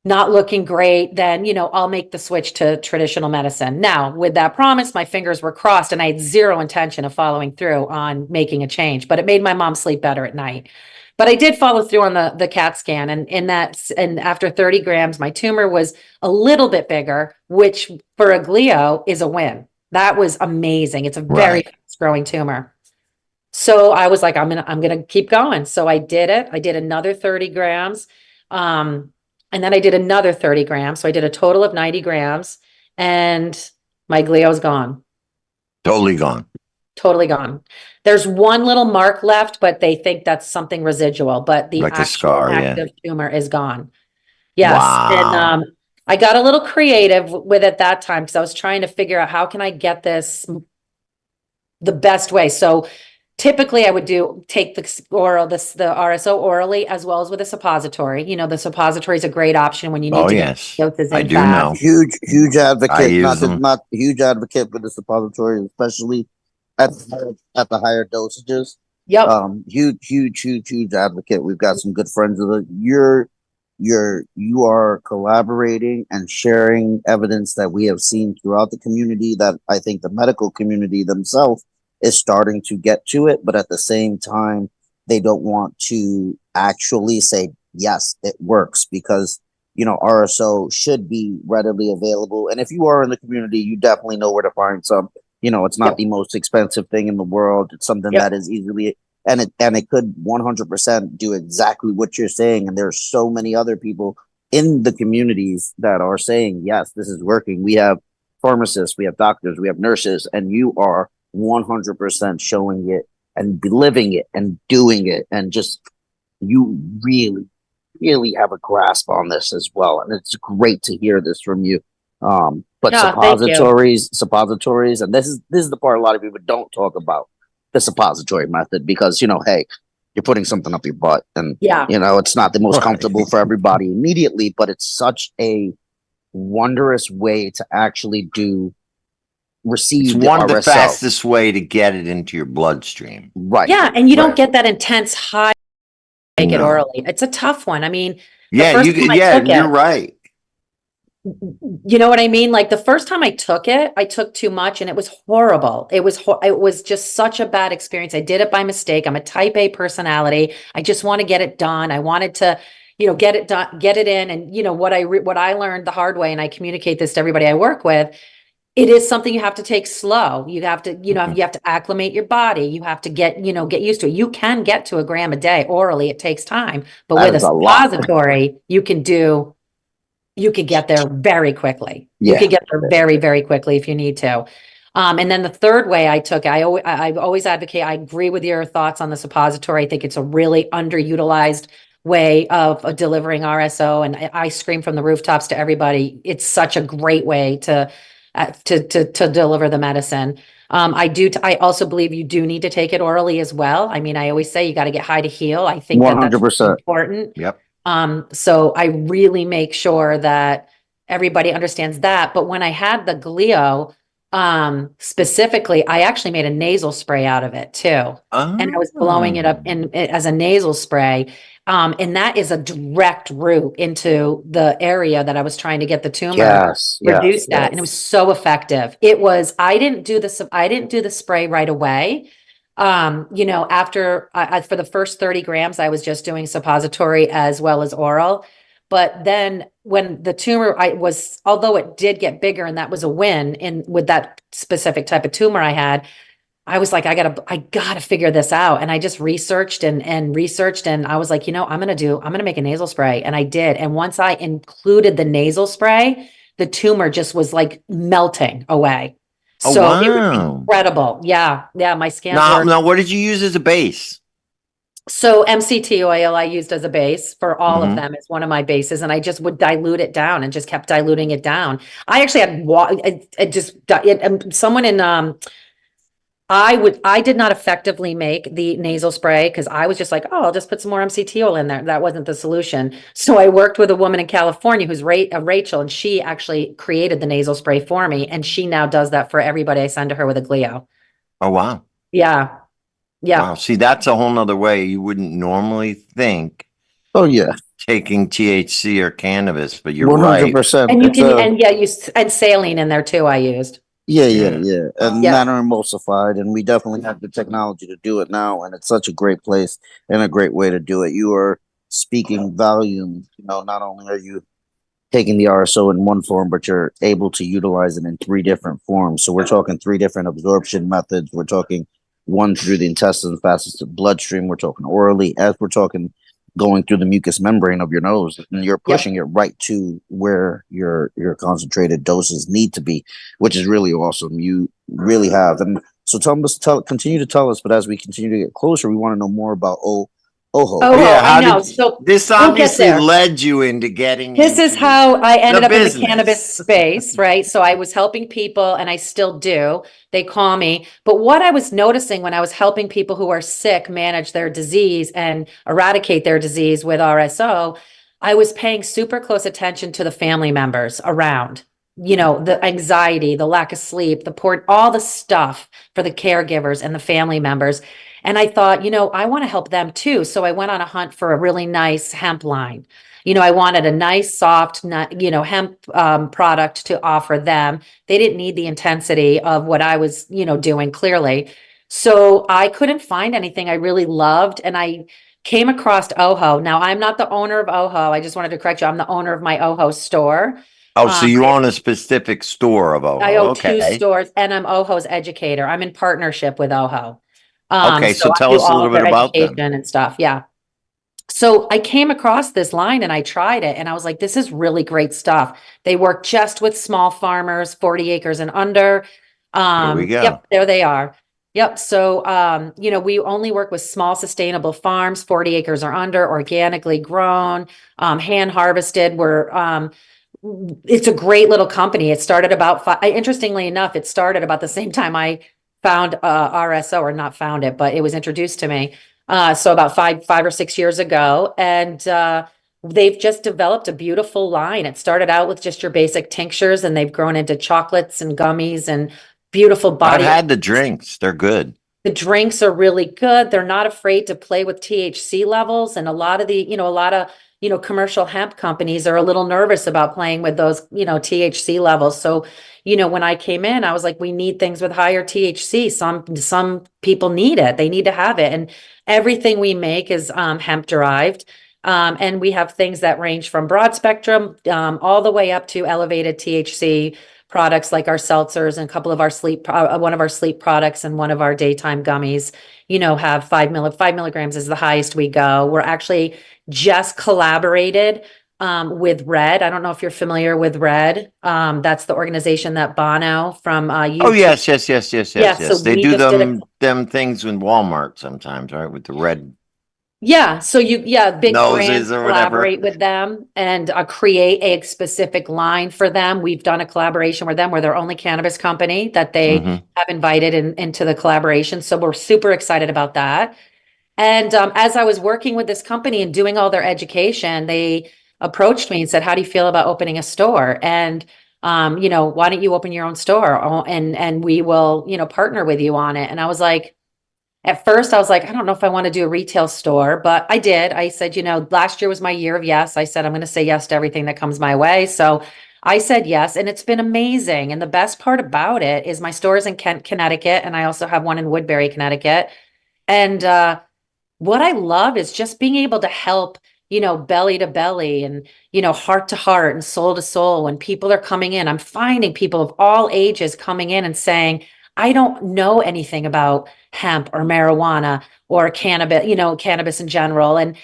not looking great, then, I'll make the switch to traditional medicine. Now, with that promise, my fingers were crossed and I had zero intention of following through on making a change, but it made my mom sleep better at night. But I did follow through on the CAT scan, and after 30 grams, my tumor was a little bit bigger, which for a glio is a win. That was amazing. It's a very fast growing tumor. So I was like, I'm gonna keep going. So I did it. I did another 30 grams. And then I did another 30 grams. So I did a total of 90 grams and my glio's gone. Totally gone. Totally gone. There's one little mark left, but they think that's something residual, but the Like a actual scar, yeah. active tumor is gone. Yes. Wow. And I got a little creative with it that time because I was trying to figure out how can I get this the best way. So typically I would take the RSO orally as well as with a suppository. The suppository is a great option when you need Oh, to yes. get doses I in do fast. know. Huge I advocate. use them. Not huge advocate for the suppository, especially at the higher dosages. Yep. Huge advocate. We've got some good friends of it. You are collaborating and sharing evidence that we have seen throughout the community that I think the medical community themselves is starting to get to it, but at the same time, they don't want to actually say, yes, it works because, RSO should be readily available. And if you are in the community, you definitely know where to find some. It's not the most expensive thing in the world. It's something that is easily, and it could 100% do exactly what you're saying. And there's so many other people in the communities that are saying, yes, this is working. We have pharmacists, we have doctors, we have nurses, and you are 100% showing it and living it and doing it. And just, you really have a grasp on this as well. And it's great to hear this from you. But suppositories, and this is the part a lot of people don't talk about, the suppository method, because, hey, you're putting something up your butt and, it's not the most comfortable for everybody immediately, but it's such a wondrous way to actually receive It's one of the RSO. fastest way to get it into your bloodstream. Right. Yeah. And you don't get that intense high take it No. orally. It's a tough one. I mean, Yeah, you're right. You know what I mean? Like the first time I took it, I took too much and it was horrible. It was just such a bad experience. I did it by mistake. I'm a type A personality. I just want to get it done. I wanted to, get it done, get it in. And what I learned the hard way, and I communicate this to everybody I work with, it is something you have to take slow. You have to, you have to acclimate your body. You have to get used to it. You can get to a gram a day orally. It takes time, but with a suppository, you could get there very quickly. You could get there very, very quickly if you need to. And then the third way I took, I always advocate, I agree with your thoughts on the suppository. I think it's a really underutilized way of delivering RSO. And I scream from the rooftops to everybody. It's such a great way to deliver the medicine. I also believe you do need to take it orally as well. I mean, I always say you got to get high to heal. I think 100%. That's important. Yep. So I really make sure that everybody understands that. But when I had the glio, specifically, I actually made a nasal spray out of it too. And I was blowing it up as a nasal spray. And that is a direct route into the area that I was trying to get the tumor reduced at. And it was so effective. I didn't do the spray right away. After for the first 30 grams, I was just doing suppository as well as oral. But then when the tumor, although it did get bigger and that was a win with that specific type of tumor I had, I was like, I gotta figure this out. And I just researched and researched. And I was like, I'm going to make a nasal spray. And I did. And once I included the nasal spray, the tumor just was like melting away. So it was incredible. Yeah. My scans Now, what did you use as a base? So MCT oil I used as a base for all of Mhm. them. It's one of my bases, and I just would dilute it down and just kept diluting it down. I actually had someone in I did not effectively make the nasal spray because I was just like, oh, I'll just put some more MCT oil in there. That wasn't the solution. So I worked with a woman in California who's Rachel, and she actually created the nasal spray for me, and she now does that for everybody I send to her with a glio. Oh, wow. Yeah, yeah. Wow. See, that's a whole nother way you wouldn't normally think Oh yeah, taking THC or cannabis, but you're 100%. And you It's can, a and yeah, and saline in there too, I used. Yeah, Yeah. and Yeah. nano emulsified, and we definitely have the technology to do it now, and it's such a great place and a great way to do it. You are speaking volume. Not only are you taking the RSO in one form, but you're able to utilize it in three different forms. So we're talking three different absorption methods. We're talking one through the intestines, passes to bloodstream. We're talking orally, as we're talking going through the mucous membrane of your nose, and you're Yep. pushing it right to where your concentrated doses need to be, which is really awesome. You really have. And so continue to tell us, but as we continue to get closer, we want to know more about Oho. Oh, Yeah. I How know. did So this we'll get obviously there. led you into getting This is into how I ended the up in the business. cannabis space, right? So I was helping people and I still do. They call me. But what I was noticing when I was helping people who are sick manage their disease and eradicate their disease with RSO, I was paying super close attention to the family members around. The anxiety, the lack of sleep, all the stuff for the caregivers and the family members. And I thought, I want to help them too. So I went on a hunt for a really nice hemp line. I wanted a nice, soft, hemp product to offer them. They didn't need the intensity of what I was, doing clearly. So I couldn't find anything I really loved. And I came across Oho. Now, I'm not the owner of Oho. I just wanted to correct you. I'm the owner of my Oho store. Oh, so you I own a specific store of I Oho. own two Okay. stores and I'm Oho's educator. I'm in partnership with Oho. Okay. So So I tell do us a all little of bit their about them. education and stuff. Yeah. So I came across this line and I tried it and I was like, this is really great stuff. They work just with small farmers, 40 acres and under. Here we go. Yep, there they are. Yep. So, we only work with small sustainable farms, 40 acres or under, organically grown, hand harvested. It's a great little company. It started interestingly enough, it started about the same time I found RSO, or not found it, but it was introduced to me. So about 5 or 6 years ago, and they've just developed a beautiful line. It started out with just your basic tinctures, and they've grown into chocolates and gummies and beautiful I've body. had the drinks. They're good. The drinks are really good. They're not afraid to play with THC levels, and a lot of commercial hemp companies are a little nervous about playing with those, THC levels. So, when I came in, I was like, we need things with higher THC. Some people need it. They need to have it. And everything we make is hemp derived. And we have things that range from broad spectrum all the way up to elevated THC products like our seltzers and a couple of our one of our sleep products and one of our daytime gummies, have 5 milligrams is the highest we go. We're actually just collaborated with Red. I don't know if you're familiar with Red. That's the organization that Bono from Oh, YouTube. yes. Yeah, so They we do just did a them things in Walmart sometimes, right? With the red Yeah, so big brands noses or whatever. collaborate with them and create a specific line for them. We've done a collaboration with them. We're their only cannabis company that they Mhm. have invited into the collaboration. So we're super excited about that. And as I was working with this company and doing all their education, they approached me and said, "How do you feel about opening a store? And why don't you open your own store? And we will, partner with you on it." And I was like, at first, I was like, I don't know if I want to do a retail store, but I did. I said, last year was my year of yes. I said, I'm going to say yes to everything that comes my way. So I said yes, and it's been amazing. And the best part about it is my store is in Kent, Connecticut, and I also have one in Woodbury, Connecticut. And what I love is just being able to help, belly to belly and, heart to heart and soul to soul. When people are coming in, I'm finding people of all ages coming in and saying, I don't know anything about hemp or marijuana or cannabis in general. And,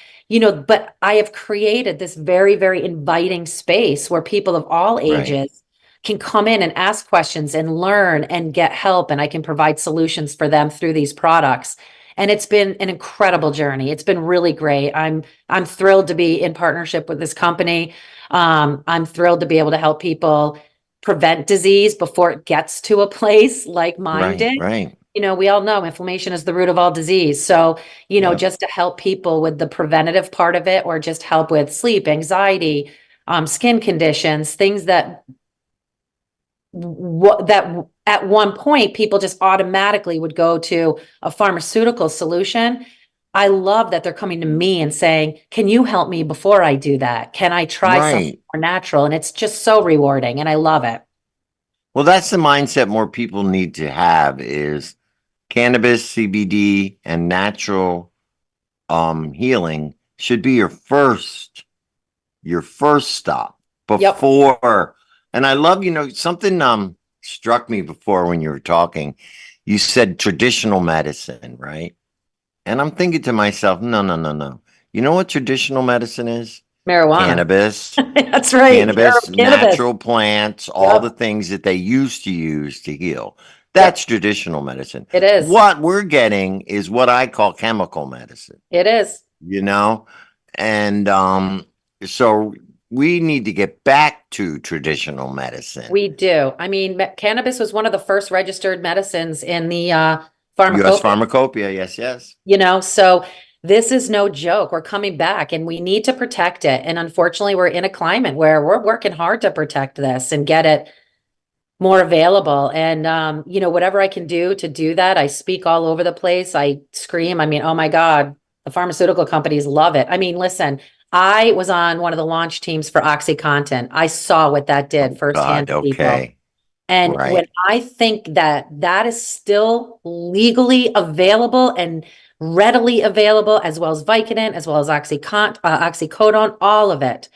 but I have created this very, very inviting space where people of all Right. ages can come in and ask questions and learn and get help. And I can provide solutions for them through these products. And it's been an incredible journey. It's been really great. I'm thrilled to be in partnership with this company. I'm thrilled to be able to help people prevent disease before it gets to a place like mine Right, did. right. We all know inflammation is the root of all disease. So, Yep. just to help people with the preventative part of it, or just help with sleep, anxiety, skin conditions, things that at one point people just automatically would go to a pharmaceutical solution. I love that they're coming to me and saying, can you help me before I do that? Can I try something Right. more natural? And it's just so rewarding, and I love it. Well, that's the mindset more people need to have is cannabis, CBD, and natural healing should be your first stop Yep. before. And I love, something struck me before when you were talking. You said traditional medicine, right? And I'm thinking to myself, no, no, no, no. You know what traditional medicine is? Marijuana. Cannabis, That's right. cannabis, Cannabis. natural plants, all Yep. the things that they used to use to heal. Yep. That's traditional medicine. It is. What we're getting is what I call chemical medicine, It is. and so we need to get back to traditional medicine. We do. I mean, cannabis was one of the first registered medicines in the U.S. pharmacopoeia. Pharmacopoeia, yes. So this is no joke. We're coming back and we need to protect it. And unfortunately, we're in a climate where we're working hard to protect this and get it more available. And, whatever I can do to do that, I speak all over the place. I scream. I mean, oh my God, the pharmaceutical companies love it. I mean, listen, I was on one of the launch teams for OxyContin. I saw what that did firsthand God, to people. okay. And Right. when I think that is still legally available and readily available, as well as Vicodin, as well as oxycodone, all of it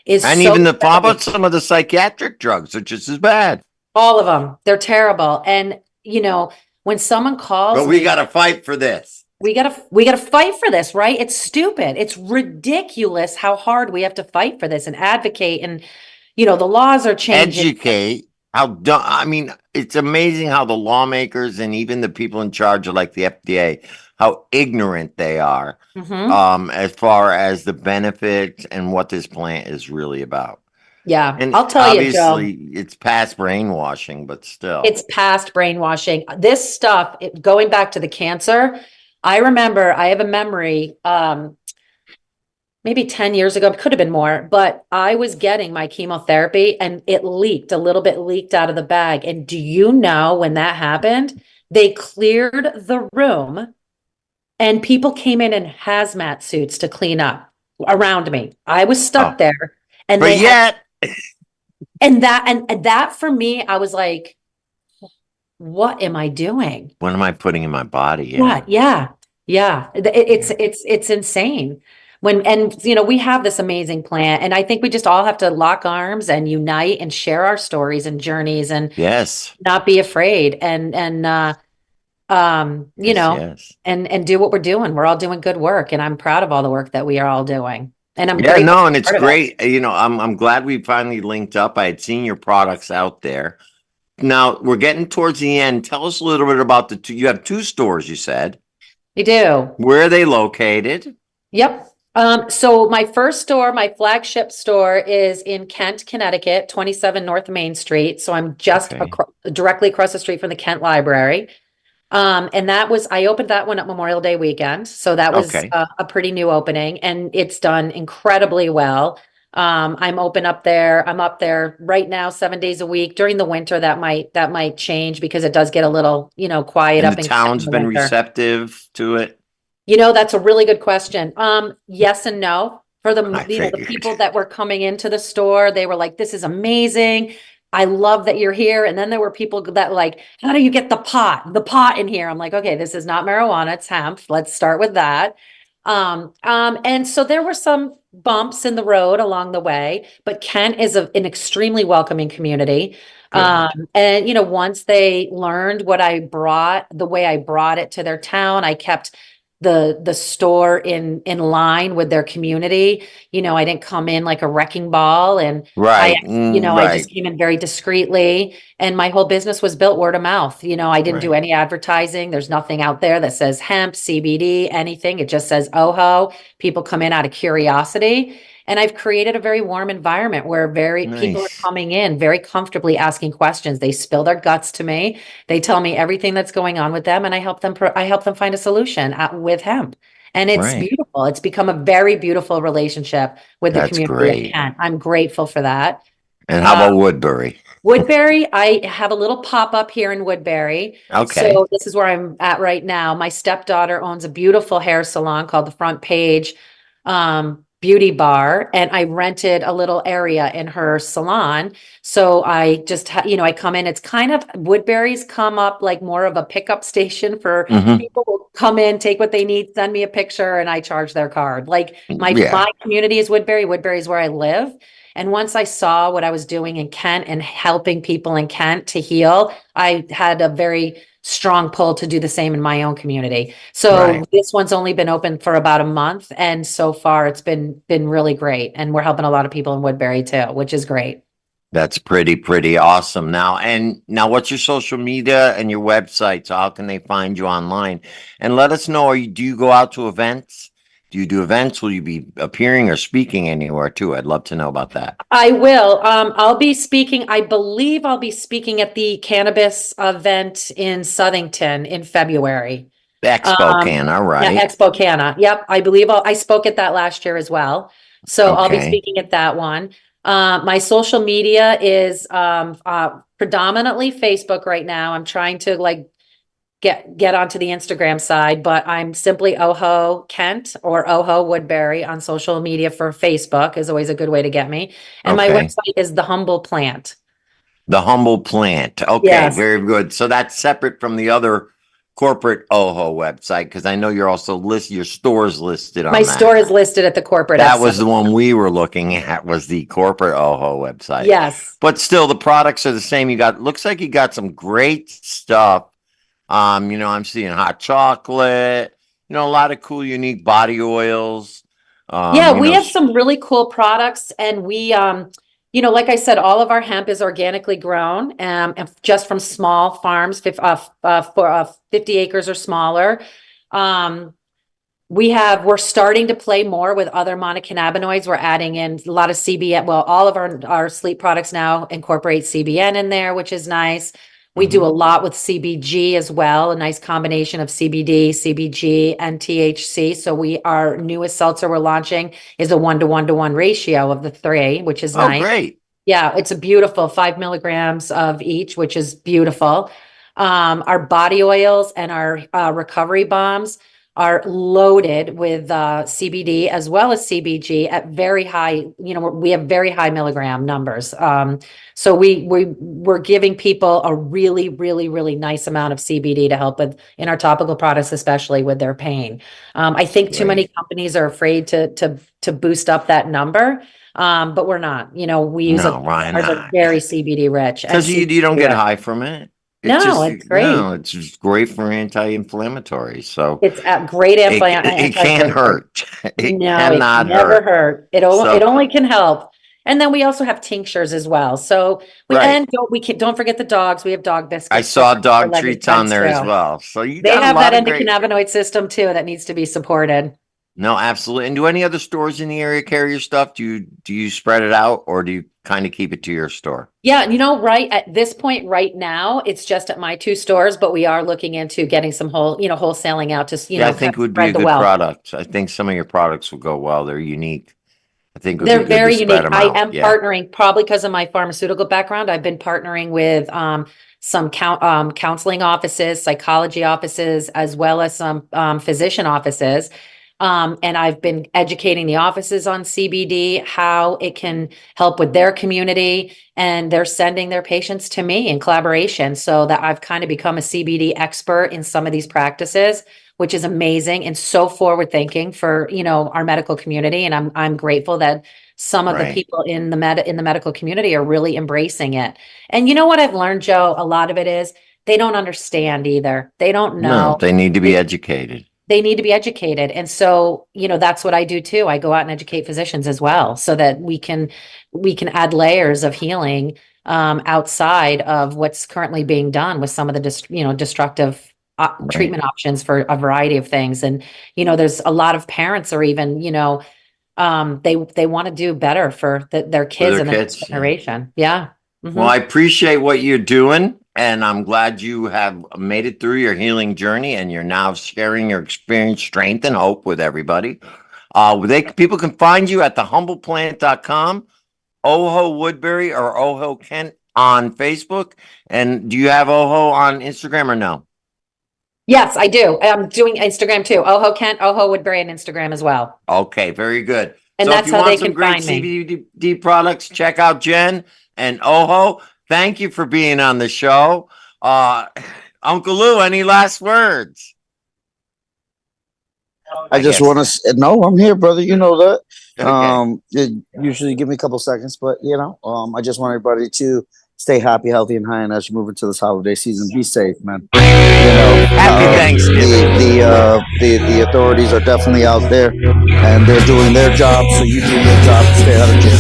is And so even how readily- about some of the psychiatric drugs are just as bad. all of them. They're terrible. And when someone calls But we me, got to fight for this. we gotta fight for this, right? It's stupid. It's ridiculous how hard we have to fight for this and advocate. And the laws are changing. Educate. How dumb. I mean, it's amazing how the lawmakers and even the people in charge of like the FDA, how ignorant they are Mhm. as far as the benefits and what this plant is really about. Yeah, And I'll tell you, Joe. obviously it's past brainwashing, but still. It's past brainwashing. This stuff, going back to the cancer, I remember, I have a memory, maybe 10 years ago, it could have been more, but I was getting my chemotherapy and it leaked, a little bit leaked out of the bag. And do you know when that happened? They cleared the room and people came in hazmat suits to clean up around me. I was stuck there. And but they yet, and that for me, I was like, what am I doing? what am I putting in my body? What? Yeah. It's insane. We have this amazing plan, and I think we just all have to lock arms and unite and share our stories and journeys and Yes. not be afraid and Yes. and do what we're doing. We're all doing good work, and I'm proud of all the work that we are all doing. And I'm Yeah, grateful no, to and be it's part of it. great. I'm glad we finally linked up. I had seen your products out there. Now we're getting towards the end. Tell us a little bit about the two. You have two stores, you said. We do. Where are they located? Yep. So my first store, my flagship store is in Kent, Connecticut, 27 North Main Street. So I'm just Okay. directly across the street from the Kent Library. And I opened that one up Memorial Day weekend. So that was Okay. a pretty new opening, and it's done incredibly well. I'm up there right now, 7 days a week. During the winter, that might change because it does get a little, quiet And up the in town's the been winter. receptive to it. That's a really good question. Yes and no. For the I the figured. people that were coming into the store, they were like, "This is amazing. I love that you're here." And then there were people that like, "How do you get the pot in here?" I'm like, "Okay, this is not marijuana, it's hemp. Let's start with that." And so there were some bumps in the road along the way, but Kent is an extremely welcoming community. Good. And once they learned what I brought, the way I brought it to their town, I kept the store in line with their community. You know, I didn't come in like a wrecking ball, and I, Right. I just Right. came in very discreetly, and my whole business was built word of mouth. You know, I didn't do Right. any advertising. There's nothing out there that says hemp, CBD, anything. It just says OHO. People come in out of curiosity. And I've created a very warm environment where people are Nice. coming in very comfortably asking questions. They spill their guts to me. They tell me everything that's going on with them, and I help them. I help them find a solution with hemp, and it's Right. beautiful. It's become a very beautiful relationship with the That's community of great. Kent. I'm grateful for that. And how Uh, about Woodbury? Woodbury, I have a little pop up here in Woodbury. Okay. So this is where I'm at right now. My stepdaughter owns a beautiful hair salon called the Front Page Beauty Bar, and I rented a little area in her salon. So I just, I come in. It's kind of Woodbury's come up like more of a pickup station for Hmm. people who come in, take what they need, send me a picture, and I charge their card. Like Yeah. my community is Woodbury. Woodbury is where I live. And once I saw what I was doing in Kent and helping people in Kent to heal, I had a very strong pull to do the same in my own community. So Right. this one's only been open for about a month, and so far it's been really great. And we're helping a lot of people in Woodbury too, which is great. That's pretty awesome. Now, what's your social media and your website? So how can they find you online? And let us know, do you go out to events? Do you do events? Will you be appearing or speaking anywhere too? I'd love to know about that. I will. I'll be speaking. I believe I'll be speaking at the Cannabis event in Southington in February. Expo Um, can, all yeah, right. Expo Canna. Yep, I believe I spoke at that last year as well. So I'll be Okay. speaking at that one. My social media is predominantly Facebook right now. I'm trying to like get onto the Instagram side, but I'm simply Oho Kent or Oho Woodbury on social media. For Facebook is always a good way to get me. And my Okay. website is The Humble Plant. The Humble Plant. Okay, Yes. very good. So that's separate from the other corporate OHO website, because I know you're also your store's listed My on store that. is listed at the corporate That was website. the one we were looking at, was the corporate OHO website. Yes. But still, the products are the same. Looks like you got some great stuff. I'm seeing hot chocolate, a lot of cool, unique body oils. Yeah, we have some really cool products, and we, like I said, all of our hemp is organically grown, and just from small farms, for 50 acres or smaller. Um, we're starting to play more with other monocannabinoids. We're adding in a lot of CBN. Well, all of our sleep products now incorporate CBN in there, which is nice. We do a lot with CBG as well, a nice combination of CBD, CBG, and THC. So our newest seltzer we're launching is a 1-to-1-to-1 ratio of the three, which is Oh, nice. great. Yeah, it's a beautiful 5 milligrams of each, which is beautiful. Our body oils and our recovery bombs are loaded with CBD as well as CBG at very high, we have very high milligram numbers. So we're giving people a really, really, really nice amount of CBD to help in our topical products, especially with their pain. I think too many Great. companies are afraid to boost up that number. But we're not, we use No, why ours are not? very CBD rich and Because you don't CBD get rich. high from it. No, it's great. No, it's just great for anti-inflammatory. So It's a great it can't anti-inflammatory. hurt. It No, it can cannot never hurt. hurt. It So, only can help. And then we also have tinctures as well. So right. don't forget the dogs. We have dog I biscuits for saw dog four-legged treats on friends there as too. well. So you They got a have that lot of great. endocannabinoid system too that needs to be supported. No, absolutely. And do any other stores in the area carry your stuff? Do you spread it out, or do you kind of keep it to your store? Yeah, right at this point right now, it's just at my two stores, but we are looking into getting some wholesaling out to, Yeah, I kind think of it would be a spread the good wealth. product. I think some of your products will go well. They're unique. I think it would be They're good to very spread unique. them I out. am Yeah. partnering probably because of my pharmaceutical background. I've been partnering with some counseling offices, psychology offices, as well as some physician offices. And I've been educating the offices on CBD, how it can help with their community, and they're sending their patients to me in collaboration, so that I've kind of become a CBD expert in some of these practices, which is amazing and so forward thinking for, our medical community. And I'm grateful that some of the Right. people in the medical community are really embracing it. And you know what I've learned, Joe? A lot of it is they don't understand either. They don't No, know. they need to be educated. they need to be educated. And so, that's what I do too. I go out and educate physicians as well, so that we can add layers of healing outside of what's currently being done with some of the destructive treatment options for a variety of things. And there's a lot of parents, or even they want to do better for their kids and the next generation. Yeah. Mm-hmm. Well, I appreciate what you're doing, and I'm glad you have made it through your healing journey, and you're now sharing your experience, strength, and hope with everybody. People can find you at thehumbleplant.com, Oho Woodbury or Oho Kent on Facebook. And do you have Oho on Instagram or no? Yes, I do. I'm doing Instagram too. Oho Kent, Oho Woodbury, and Instagram as well. Okay, very good. And so that's if you how want they some can great find me. CBD products, check out Jen and Oho. Thank you for being on the show. Uncle Lou, any last words? I just want to no, I'm here, brother. You know that. Okay. Usually give me a couple seconds, but I just want everybody to stay happy, healthy, and high. And as you move into this holiday season, be safe, man. Happy Thanksgiving. The authorities are definitely out there, and they're doing their job. So you do your job to stay out of jail.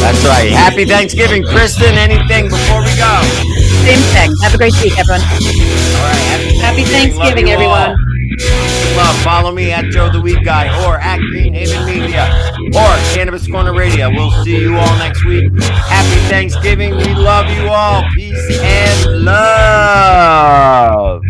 That's right. Happy Thanksgiving, Kristen. Anything before we go? Same thing. Have a great week, everyone. All right. Happy Thanksgiving, everyone. Love. Follow me at Joe the Weed Guy, or at Greenhaven Media, or Cannabis Corner Radio. We'll see you all next week. Happy Thanksgiving. We love you all. Peace and love.